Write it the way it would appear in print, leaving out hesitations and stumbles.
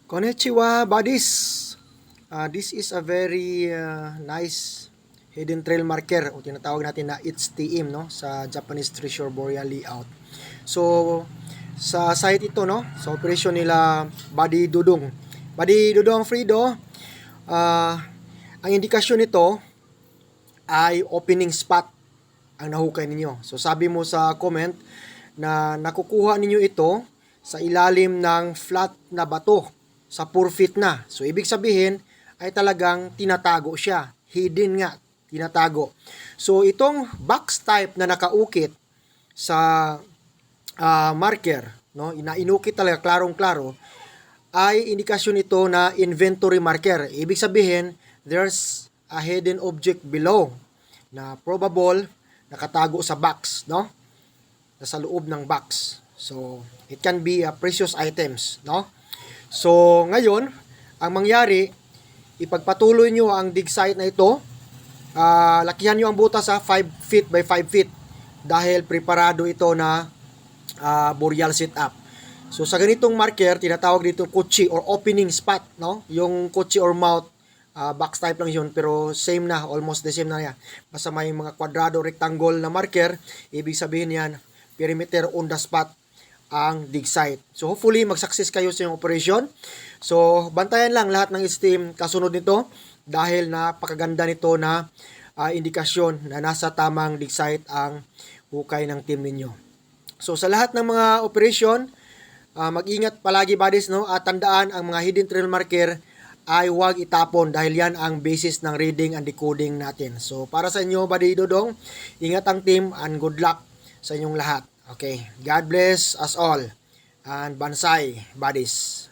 Konnichiwa, buddies! This is a very nice hidden trail marker o tinatawag natin na ITS-TM no, sa Japanese Treasure Boreal Layout. So, sa site ito, no, sa operation nila Buddy Dudong. Buddy Dudong Frido, ang indikasyon nito ay opening spot ang nahukay ninyo. So, sabi mo sa comment na nakukuha ninyo ito sa ilalim ng flat na bato sa 4 feet na. So, ibig sabihin ay talagang tinatago siya. Hidden nga, tinatago. So, itong box type na nakaukit sa marker, no, inukit talaga klarong-klaro, ay indikasyon ito na inventory marker. Ibig sabihin, there's a hidden object below na probable nakatago sa box, no? Nasa loob ng box. So, it can be precious items, no? So, ngayon, ang mangyari, ipagpatuloy nyo ang dig site na ito. Lakihan nyo ang butas sa 5 feet by 5 feet dahil preparado ito na boreal setup. So, sa ganitong marker, tinatawag dito kuchi or opening spot, no? Yung kuchi or mouth, box type lang yun, pero same na, almost the same na yan. Basta may mga kwadrado, rectangle na marker, ibig sabihin yan, perimeter on the spot ang dig site. So hopefully mag-success kayo sa yung operation. So bantayan lang lahat ng STEAM kasunod nito dahil napakaganda nito na indikasyon na nasa tamang dig site ang hukay ng team ninyo. So sa lahat ng mga operation, mag-ingat palagi buddies, no? At tandaan ang mga hidden trail marker ay huwag itapon dahil yan ang basis ng reading and decoding natin. So para sa inyo buddy Dodong, ingat ang team and good luck sa inyong lahat. Okay, God bless us all and Bansai buddies.